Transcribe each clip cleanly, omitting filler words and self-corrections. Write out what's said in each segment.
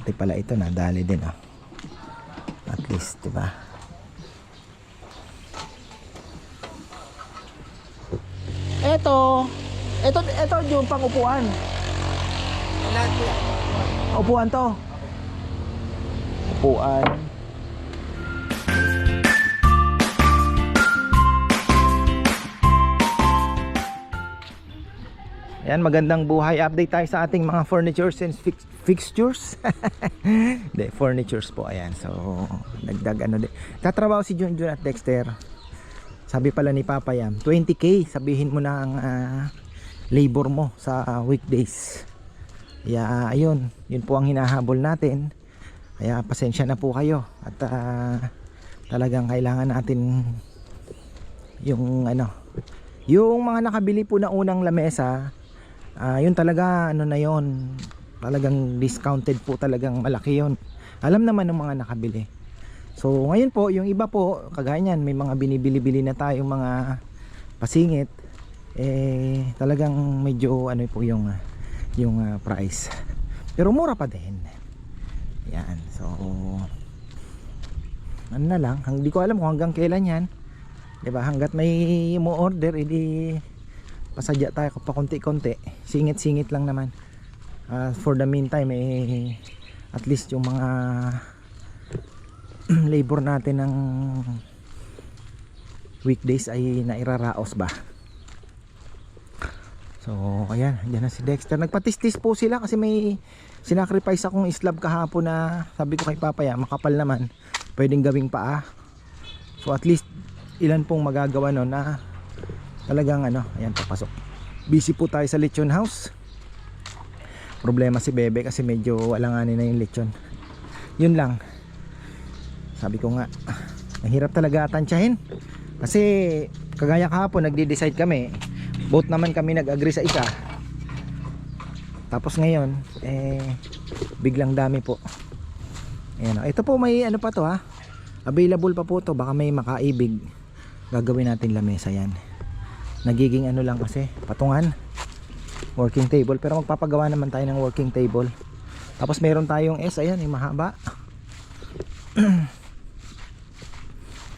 Pati pala ito nadali din oh. At least, 'di ba? Ito yung pang-upuan. Upuan to. Upuan. Ayan, magandang buhay. Update tayo sa ating mga furnitures and fixtures. Hindi, furnitures po. Ayan, so nagdag ano din. Tatrabaho si Junjun at Dexter. Sabi pala ni Papa Yam, 20k sabihin mo na ang labor mo sa weekdays. Kaya ayun, yun po ang hinahabol natin. Kaya pasensya na po kayo. At talagang kailangan natin yung ano, yung mga nakabili po na unang lamesa. Yun talaga ano na yun, talagang discounted po, talagang malaki yun. Alam naman ng mga nakabili. So ngayon po yung iba po kagaya niyan, may mga binibili-bili na tayong mga pasingit, talagang medyo ano po yung price, pero mura pa din. Yan, so ano na lang, hindi ko alam kung hanggang kailan yan, 'di ba? Hanggat may mo order, edi pasadya tayo pa konti-konti, singit-singit lang naman. For the meantime, at least yung mga labor natin ng weekdays ay nairaraos ba. So ayan, dyan na si Dexter. Nagpatistis po sila kasi may sinacrifice akong slab kahapon na sabi ko kay Papaya, makapal naman, pwedeng gawing paa. So at least ilan pong magagawa no na talagang ano. Ayan, papasok. Busy po tayo sa lechon house. Problema si Bebe kasi medyo alanganin na yung lechon. Yun lang, sabi ko nga, mahirap talaga tansyahin. Kasi kagaya kahapon nagde-decide kami, both naman kami nag-agree sa isa. Tapos ngayon biglang dami po. Ayan, ito po may ano pa to ha, available pa po to, baka may makaibig. Gagawin natin lamesa yan. Nagiging ano lang kasi, patungan, working table, pero magpapagawa naman tayo ng working table. Tapos meron tayong ayan, yung mahaba.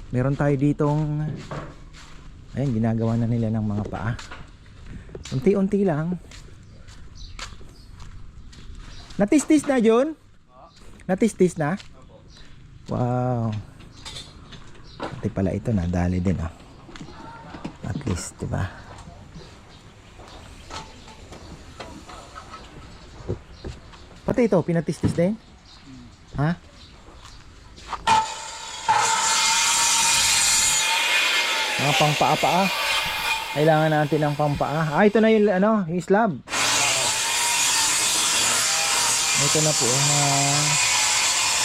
Meron tayo ditong, ayan, ginagawa na nila ng mga paa. Unti-unti lang. Natistis na John? Natistis na? Wow. Pati pala ito nadali din oh. At least, 'di ba? Pati ito pinatistis din? Ha? Mga pangpaa-paa. Kailangan natin ng pangpaa. Ito na yung ano, yung slab. Ito na po,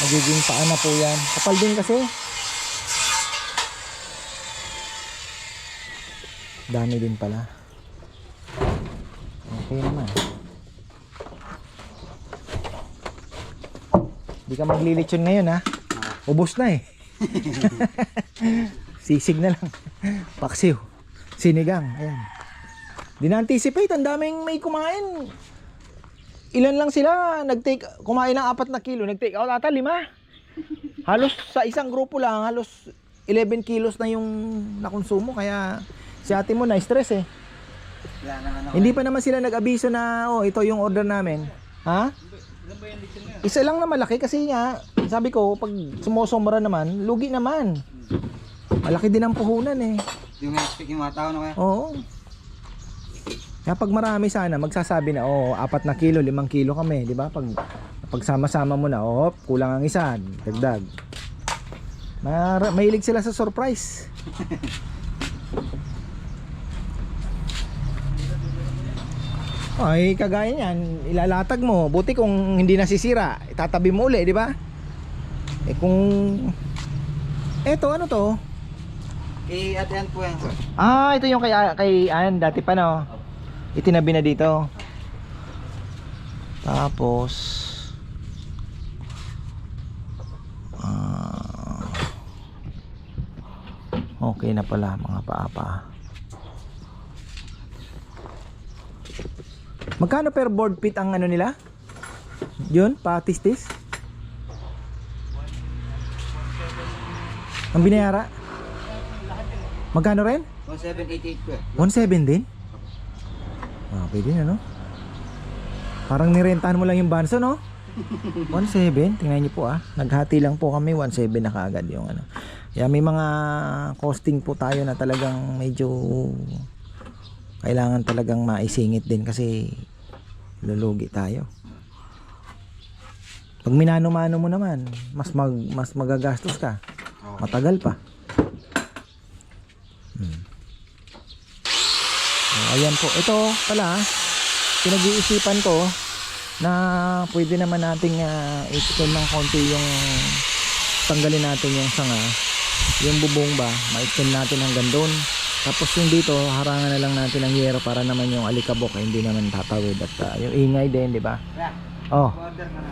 magiging paa na po yan. Kapal din kasi. Dami din pala. Okay naman. Di ka maglilitsyon ngayon ha. Ubos na eh. Sisig na lang. Paksiw. Sinigang. Ayan. Di na-anticipate. Ang daming may kumain. Ilan lang sila kumain ng 4 na kilo. Nag-take out ata 5. Halos sa isang grupo lang, halos 11 kilos na yung nakonsumo. Kaya si ate mo na-stress eh. Hindi pa naman sila nag-abiso na ito yung order namin. Ha? Isa lang na malaki kasi nga sabi ko pag sumosomra naman, lugi naman. Malaki din ang puhunan eh. Yung expect yung mga tao na kaya? Oo. Kaya pag marami sana magsasabi na 4 na kilo, 5 kilo kami, di ba? Pag sama-sama mo na, kulang ang isa, dagdag. Mahilig sila sa surprise. Ay, kagaya niyan, ilalatag mo. Buti kung hindi nasisira, itatabi mo uli, di ba? Kung ano to? At yan po yan. Ito yung kay Ann dati pa no. Itinabi na dito. Tapos okay na pala mga paa. Magkano per board feet ang ano nila? Yun, patistis? Ang binayara? Magkano rin? 1788 po eh. 1.7 din? Ah, pwede na, no? Parang nirentahan mo lang yung banso, no? 1.7, tingnan niyo po ah. Naghati lang po kami, 1.7 na kaagad yung ano. Kaya may mga costing po tayo na talagang medyo kailangan talagang maisingit din kasi lulugi tayo. Pag minano-mano mo naman, mas magagastos ka. Matagal pa. Ayan po. Ito pala, pinag-iisipan ko na pwede naman nating i-extend ng konti yung tanggalin natin yung sanga. Yung bubong ba, ma-extend natin hanggang doon. Tapos yung dito, harangan na lang natin ng yero para naman yung alikabok hindi naman tatawid at yung ingay din, di ba? Oh. Order ka na.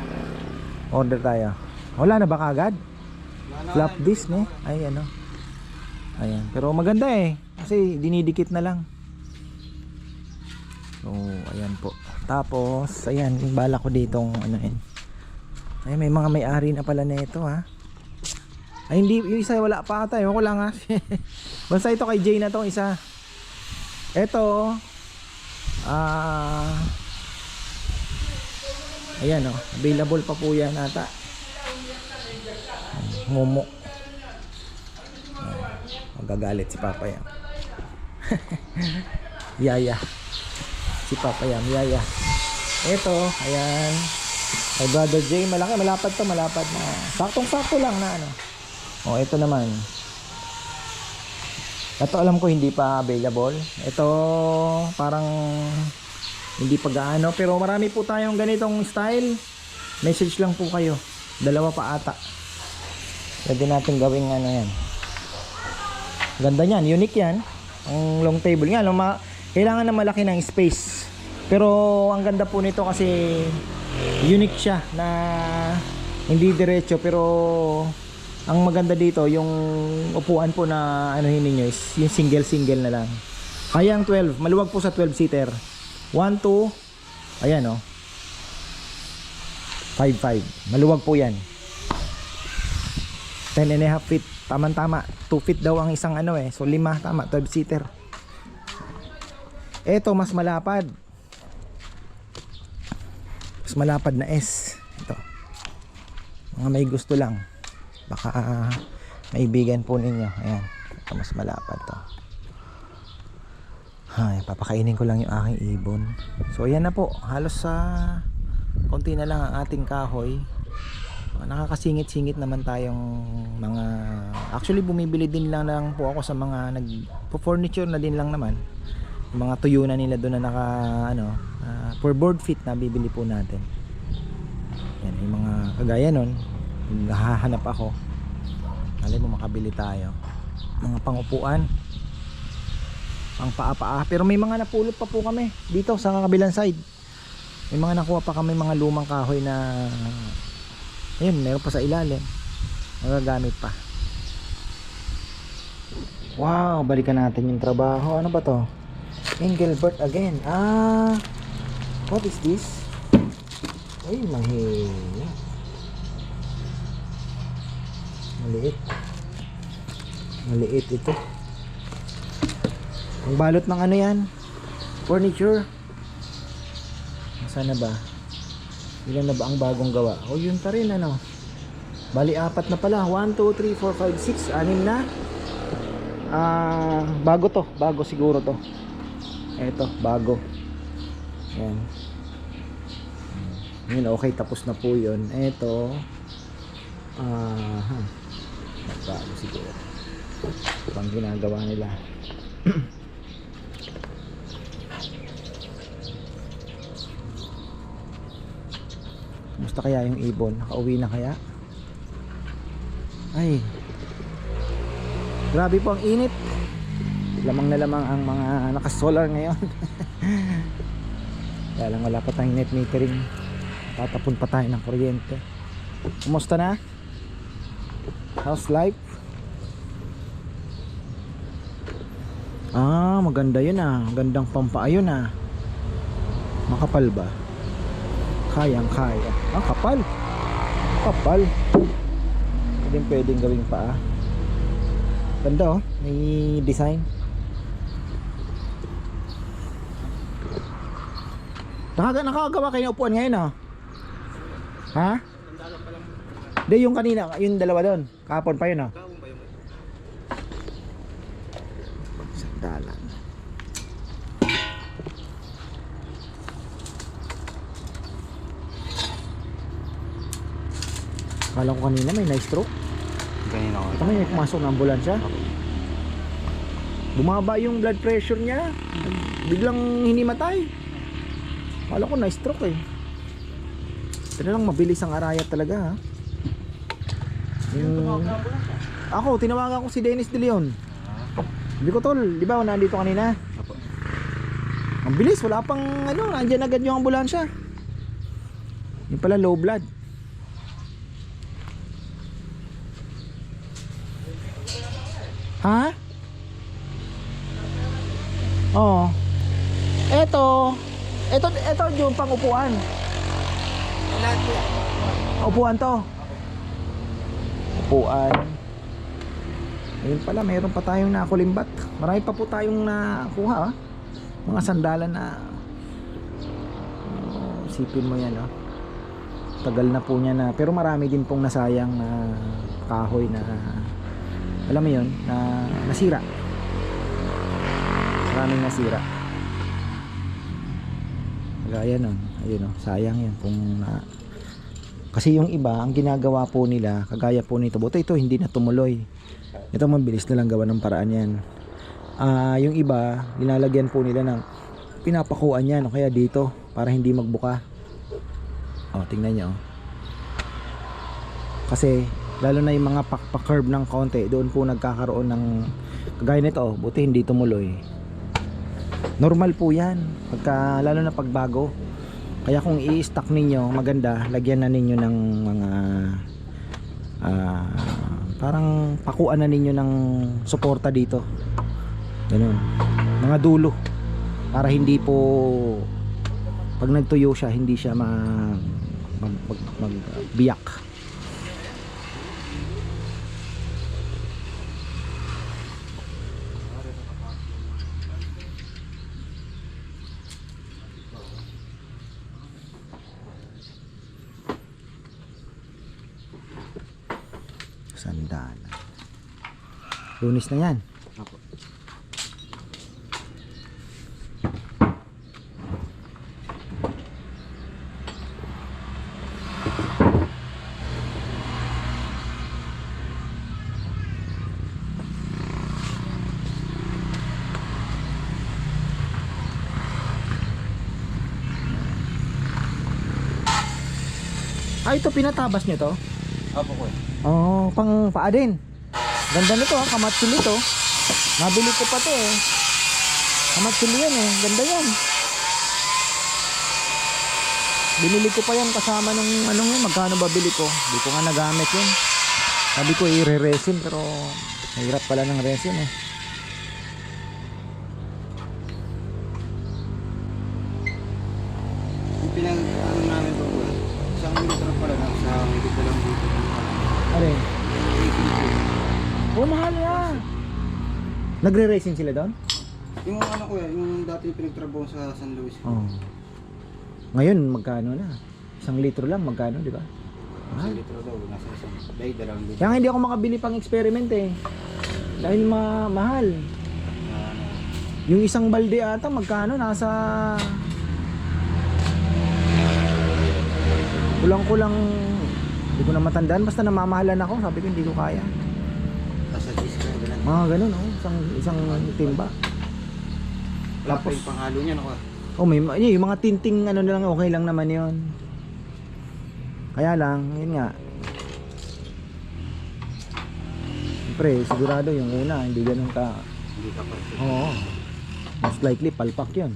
Order tayo. Wala na ba kagad? Flap disc, ne? Ay, ano. Ayan. Pero maganda eh. Kasi dinidikit na lang. So, ayan po. Tapos, ayan. Yung bala ko ditong ano yun. Ay, may mga may-ari na pala na ito ha. Ay, hindi. Yung isa wala pa ata. Ewan ko lang ha. Basta ito kay Jay na to. Isa. Ito. Ayan o, available pa po yan ata. Momo. Magagalit si Papa yan. Yaya. Si Papa yan, Yaya. Ito, ayan. Kay Brother Jay, malaki, malapad to, malapad na. Saktong-sakto lang na ano. O, ito naman. Ito alam ko hindi pa available. Ito parang hindi pa gaano, pero marami po tayong ganitong style. Message lang po kayo. Dalawa pa ata. Pwede natin gawing ano yan. Ganda niyan, unique yan. Ang long table nga, kailangan na malaki ng space. Pero ang ganda po nito kasi unique siya na hindi diretso, pero ang maganda dito yung upuan po na ano ninyo is yung single na lang. Kaya ang 12, maluwag po sa 12 seater. 1, 2, ayan o, 5, 5, maluwag po yan. 10.5 feet, tama-tama. 2 feet daw ang isang ano eh, so 5, tama, 12 seater. Ito mas malapad, na S. Ito, mga may gusto lang, baka maibigan po ninyo. Ayan, ito mas malapad to. Ay, papakainin ko lang yung aking ibon. So ayan na po, halos sa konti na lang ang ating kahoy. Nakakasingit-singit naman tayong mga, actually bumibili din lang po ako sa mga furniture na din lang naman. Yung mga tuyo na nila doon na naka ano, for board feet na bibili po natin. Yan, yung mga kagaya nun, hahanap ako. Alay mo makabili tayo. Mga pangupuan, pang paa-paa. Pero may mga napulot pa po kami dito sa kabilang side. May mga nakuha pa kami mga lumang kahoy na ayun, meron pa sa ilalim. Magagamit pa. Wow, balikan natin yung trabaho. Ano ba to? Engelbert again. What is this? Ay, mahina. Maliit ito. Ang balot ng ano yan? Furniture. Nasaan na ba? Ilan na ba ang bagong gawa? O yun pa rin ano. Bali 4 na pala. 1, 2, 3, 4, 5, 6. 6 na. Bago to. Bago siguro to. Eto, bago. Yan. Yun, okay, tapos na po yun. Eto. Bago siguro. Pang ginagawa nila. Kumusta kaya yung ibon? Nakauwi na kaya? Ay, grabe po ang init. Lamang na lamang ang mga nakasolar ngayon. Kaya lang wala pa tayong net metering. Tatapon pa tayo ng kuryente. Kumusta na? How's life? Maganda yun Gandang pampaayon Makapal ba? Kayang-kaya. Kapal. Pwedeng gawing paa. Ganda oh, may design. Nakagawa kayo ng upuan ngayon oh. Ha? Hindi, yung kanina, yung dalawa doon. Kahapon pa yun oh. Sandalan. Kala ko kanina may na-stroke. Kanina ko. Ito may pumasok ng ambulansya. Bumaba yung blood pressure niya. Biglang hinimatay. Kala ko na-stroke eh. Pero lang mabilis ang arayat talaga ha. Ako, tinawagan ko si Dennis De Leon. Sabi ko tol, di ba nandito kanina? Ang bilis, wala pang ano, nandiyan agad yung ambulansya. Yung pala low blood. Ha? Oo. Ito yung pang-upuan. Upuan to. Upuan. Ayun pala, mayroon pa tayong nakulimbat. Marami pa po tayong nakuha. Mga sandalan na sipin mo yan tagal na po niya na, pero marami din pong nasayang na kahoy na alam mo yun, na nasira. Maraming nasira. Gaya nun, ayun sayang yun kung kasi yung iba, ang ginagawa po nila, kagaya po nito, buto ito hindi na tumuloy. Ito mabilis na lang gawa ng paraan yan. Yung iba, nilalagyan po nila ng pinapakuan yan o kaya dito para hindi magbuka. Tingnan nyo. Kasi lalo na yung mga pa-curve ng konti, doon po nagkakaroon ng kagaya nito, buti hindi tumuloy. Normal po yan pagka, lalo na pagbago. Kaya kung i-stock ninyo, maganda, lagyan na ninyo ng mga parang pakuan na ninyo ng suporta dito. Ganun. Mga dulo. Para hindi po pag nagtuyo siya, hindi siya magbiyak. Sandalan. Lunis na yan. Opo. Ito pinatabas nyo to? Opo ko. Pang paa din. Ganda nito kamatsuli to. Nabili ko pa to eh. Kamatsuli yan eh, ganda yan. Binili ko pa yan kasama nung anong yun, magkano ba bili ko? Hindi ko nga nagamit yun. Sabi ko i-resin pero mahirap pala ng resin eh. Yung pinag-ano namin po ko. Isang minuto lang pala lang sa dito lang dito. Ano yun? Mahal yan. Nagre-racing sila doon? Yung ano ko yung dati pinagtrabaho sa San Luis. Ngayon magkano na? 1 litro lang magkano, di ba? Mahal. Litro daw, nasa isang day, 2 litro. Kaya nga hindi ako makabili pang experiment eh. Dahil mahal. Yung isang balde ata magkano? Nasa kulang-kulang, hindi ko na matandaan, basta namamahalan ako. Sabi ko hindi ko kaya. Nasa 10 ka, ganun. Mga ganun isang timba. Tapos yung panghalo niya, no? May yung mga tinting ano na lang, okay lang naman yon. Kaya lang, yun nga. Siyempre, sigurado yung una, hindi ganun ka. Hindi ka perfect. Oo. Most likely, palpak yun.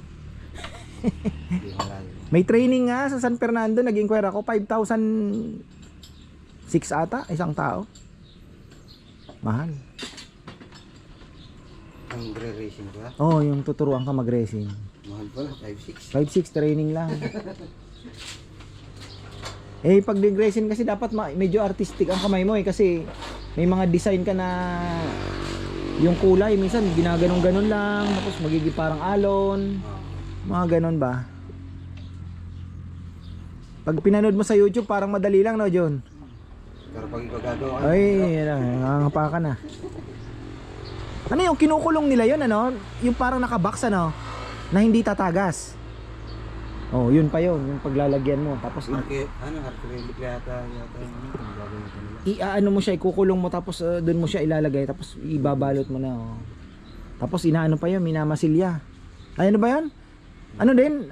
Hindi malayo. May training nga sa San Fernando, nag-inquire ako, 5,006 ata, isang tao. Mahal. Ang re-racing ka? Yung tuturuan ka mag-racing. Mahal pala, 5,600. 5,600 training lang. Pag nag-racing kasi dapat medyo artistic ang kamay mo kasi may mga design ka na Yung kulay minsan ginaganon-ganon lang, tapos magiging parang alon, mga ganon ba. Pag pinanood mo sa YouTube parang madali lang, no John? Pero pag ikaw gagawa, Ay, yan na, nangangapa ka na. Ano yung kinukulong nila yun, ano? Yung parang nakabox, ano? Na hindi tatagas. Oh, yun pa yun, yung paglalagyan mo. Tapos acrylic yata yung gagawin ko nila. iaano mo siya, ikukulong mo, tapos doon mo siya ilalagay, tapos ibabalot mo na. Oh. Tapos inaano pa yun, minamasilya. Ay, ano ba yun? Ano din,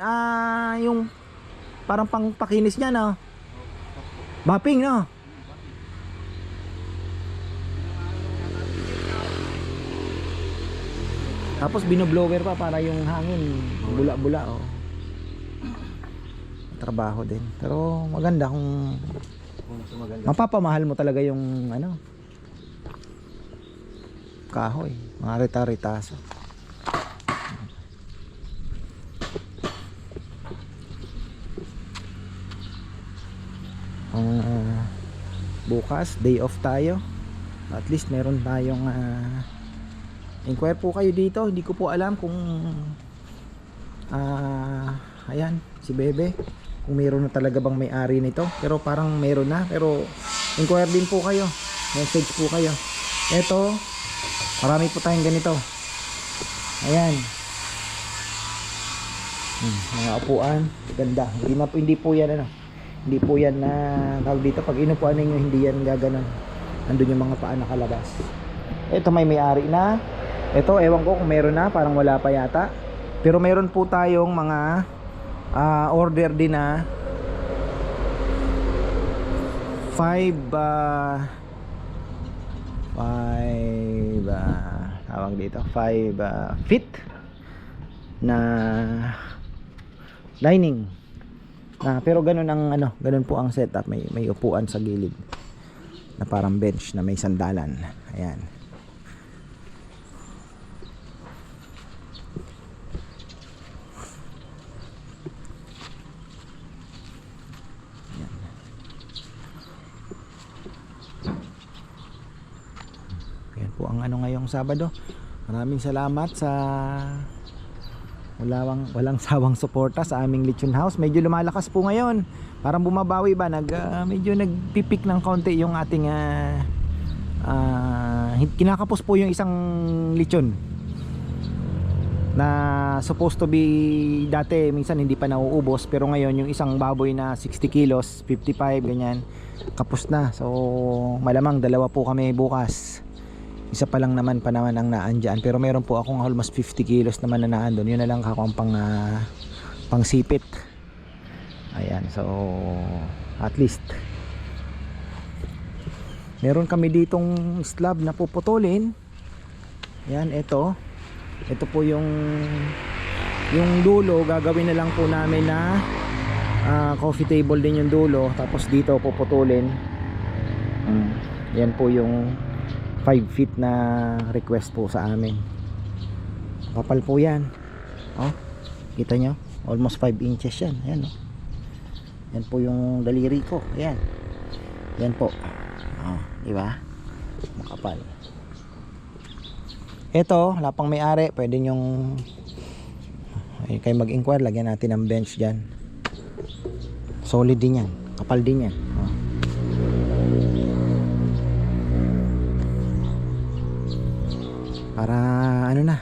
yung parang pangpakinis niya, no? Mapping, no? Tapos binoblower pa para yung hangin bula-bula, oh. Trabaho din. Pero maganda kung Maganda. mapapamahal mo talaga yung ano, kahoy, mga rita-ritaso. Bukas day off tayo. At least meron tayong inquire po kayo dito. Hindi ko po alam kung ayan, si Bebe, kung meron na talaga bang may-ari nito. Pero parang meron na. Pero inquire din po kayo. Message po kayo. Eto, marami po tayong ganito. Ayan. Mga upuan. Ganda. Hindi po yan ano. Hindi po yan na tawag dito. Pag inupuan ninyo, hindi yan gaganon. Nandun yung mga paa nakalabas. Eto may-ari na. Eto, ewan ko kung meron na. Parang wala pa yata. Pero meron po tayong mga order din na 5 tawag dito 5 feet na dining pero ganun ang ano, ganun po ang setup. May upuan sa gilid na parang bench na may sandalan. Ayan. Yan po ang ano ngayong Sabado. Maraming salamat sa walang sawang suporta sa aming Lechon House. Medyo lumalakas po ngayon. Parang bumabawi ba, medyo nagpipik ng konti yung ating kinakapos po yung isang lechon na supposed to be dati minsan hindi pa nauubos, pero ngayon yung isang baboy na 60 kilos 55 ganyan kapos na. So malamang dalawa po kami bukas. Isa pa lang naman ang naandyan, pero meron po akong almost 50 kilos naman na naandun. Yun na lang ako ang pang sipit. Ayan, so at least meron kami ditong slab na puputulin. Ayan, ito po yung dulo. Gagawin na lang po namin na coffee table din yung dulo. Tapos dito puputulin. Yan po yung 5 feet na request po sa amin. Kapal po yan. Oh, kita nyo? Almost 5 inches yan. Ayan, oh. Yan po yung daliri ko. Ayan. Yan po. Oh, diba? Makapal. Ito, wala pang may-ari. Pwede nyong kayo mag-inquire. Lagyan natin ng bench dyan. Solid din yan. Kapal din yan. Oh. Para ano na,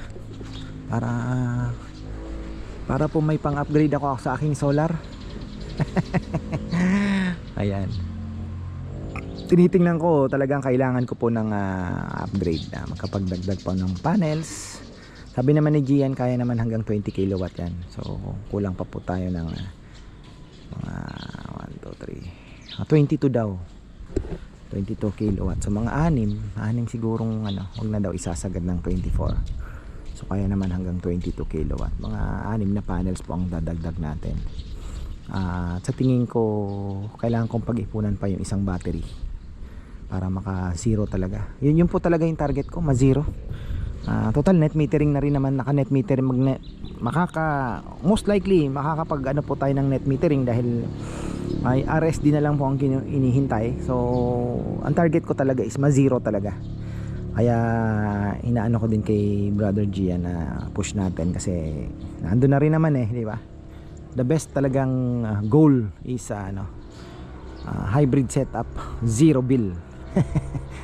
para po may pang-upgrade ako sa aking solar. Ayan, tinitingnan ko, talagang kailangan ko po ng upgrade na makapagdagdag po ng panels. Sabi naman ni Gian, kaya naman hanggang 20 kilowatt yan. So kulang pa po tayo ng mga 1, 2, 3 22 daw, 22 kilowatt. So mga anim sigurong ano, wag na daw isasagad ng 24. So kaya naman hanggang 22 kilowatt. Mga 6 na panels po ang dadagdag natin. At sa tingin ko kailangan kong pag-ipunan pa yung isang battery para maka zero talaga. Yun po talaga yung target ko, ma-zero. Total net metering na rin naman, naka net metering most likely makakapag ano po tayo ng net metering dahil may RSD na lang po ang inihintay. So ang target ko talaga is ma-zero talaga. Kaya inaano ko din kay Brother Gian na push natin kasi nandun na rin naman di ba? The best talagang goal is hybrid setup, zero bill.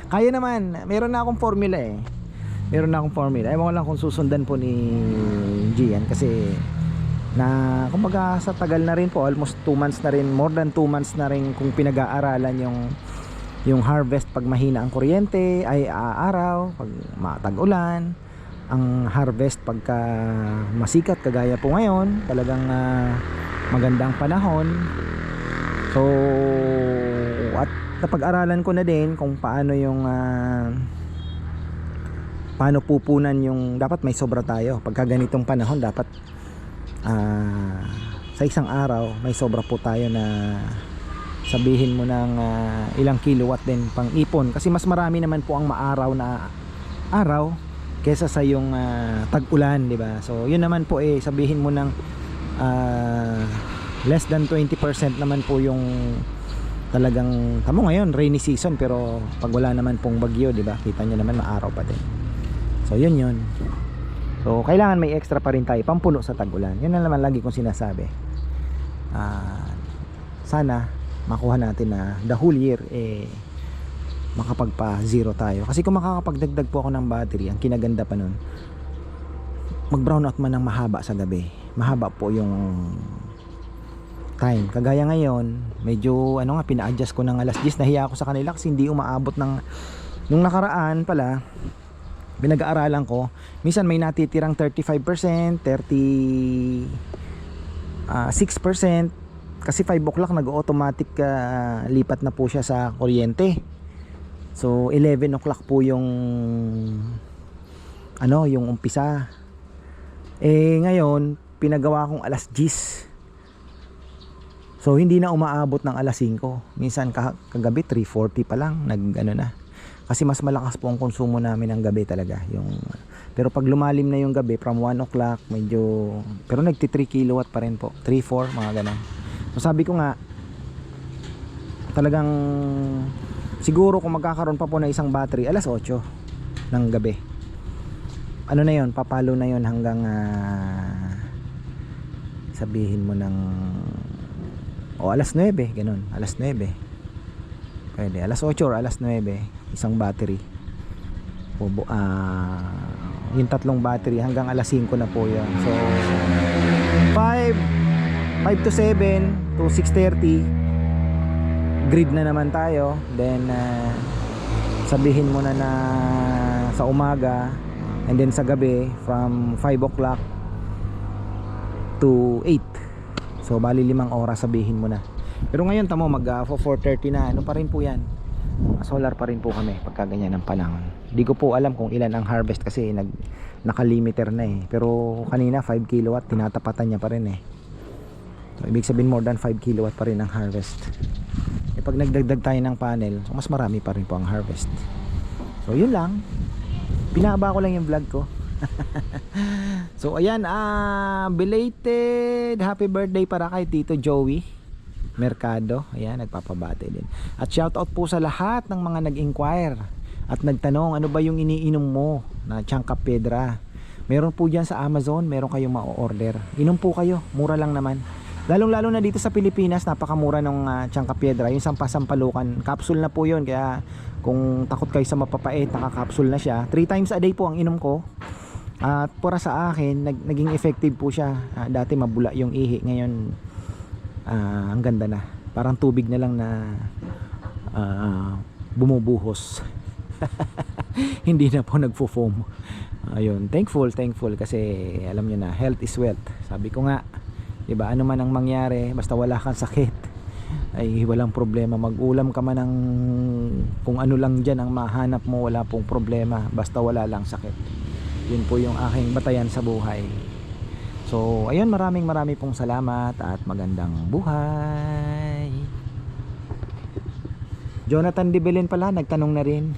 Kaya naman, meron na akong formula Meron na akong formula. Ewan ko lang kung susundan po ni Gian kasi na kumbaga sa tagal na rin po, almost 2 months na rin, more than 2 months na rin kung pinag-aaralan yung harvest pag mahina ang kuryente ay araw, pag matag-ulan, ang harvest pagka masikat kagaya po ngayon, talagang magandang panahon. So at napag-aralan ko na din kung paano paano pupunan yung dapat may sobra tayo pagka ganitong panahon. Dapat sa isang araw may sobra po tayo na sabihin mo ng ilang kilowatt din pang ipon kasi mas marami naman po ang maaraw na araw kesa sa yung tag-ulan, di ba? So yun naman po sabihin mo ng less than 20% naman po yung talagang tamo ngayon rainy season, pero pag wala naman pong bagyo, di ba? Kita nyo naman maaraw pa din. So yun. So kailangan may extra pa rin tayo pampuno sa tag-ulan. Yun na naman lagi kong sinasabi. Sana makuha natin na the whole year makapagpa zero tayo. Kasi kung makakapagdagdag po ako ng battery, ang kinaganda pa nun, mag brown out man ng mahaba sa gabi. Mahaba po yung time. Kagaya ngayon, medyo pina-adjust ko ng alas 10. Nahiya ako sa kanila kasi hindi umaabot ng nung nakaraan pala. Pinag-aaralan ko, minsan may natitirang 35%, 6%. Kasi 5 o'clock nag-automatic lipat na po siya sa kuryente. So 11 o'clock po yung yung umpisa. Ngayon pinagawa kong alas 10. So hindi na umaabot ng alas 5. Minsan kagabi 3:40 pa lang na. Kasi mas malakas po ang konsumo namin ng gabi talaga. Pero pag lumalim na yung gabi from 1 o'clock pero nagti 3 kilowatt pa rin po. 3-4 mga ganun. So sabi ko nga talagang siguro kung magkakaroon pa po na isang battery alas 8 ng gabi. Na yun, papalo na yun hanggang sabihin mo ng alas 9, ganun, alas 9. Pwede, alas 8 or alas 9 isang battery. Yung 3 battery hanggang alas 5 na po yun. So 5 to 7 to 6:30 grid na naman tayo. Then sabihin mo na sa umaga, and then sa gabi from 5 o'clock to 8. So bali 5 oras sabihin mo na. Pero ngayon tamo mag 4:30 na, pa rin po yan, solar pa rin po kami pagka ganyan ng panahon. Hindi ko po alam kung ilan ang harvest kasi nakalimiter na pero kanina 5 kilowatt tinatapatan niya pa rin So ibig sabihin more than 5 kilowatt pa rin ang harvest. Pag nagdagdag tayo ng panel, so mas marami pa rin po ang harvest. So yun lang, pinaba ko lang yung vlog ko. So ayan, belated happy birthday para kay Tito Joey Mercado. Ayan, nagpapabate din. At shoutout po sa lahat ng mga nag-inquire at nagtanong, ano ba yung iniinom mo na Tiyangkap Piedra. Meron po dyan sa Amazon, meron kayong ma-order. Inom po kayo, mura lang naman. Lalong-lalo na dito sa Pilipinas, napakamura ng Tiyangkap Piedra. Yung sampasampalukan, capsule na po yun. Kaya kung takot kayo sa mapapait, naka-capsule na siya. 3 times a day po ang inom ko. At para sa akin, naging effective po siya. Dati mabula yung ihi, ngayon ang ganda na. Parang tubig na lang na bumubuhos. Hindi na po nagfo-foam. Ayun, thankful kasi alam niyo na, health is wealth. Sabi ko nga, diba, ano man ang mangyari, basta wala kang sakit, ay walang problema. Mag-ulam ka man ng kung ano lang dyan ang mahanap mo, wala pong problema, basta wala lang sakit. Yun po yung aking batayan sa buhay. So ayun, maraming pong salamat at magandang buhay. Jonathan de Belen pala nagtanong na rin.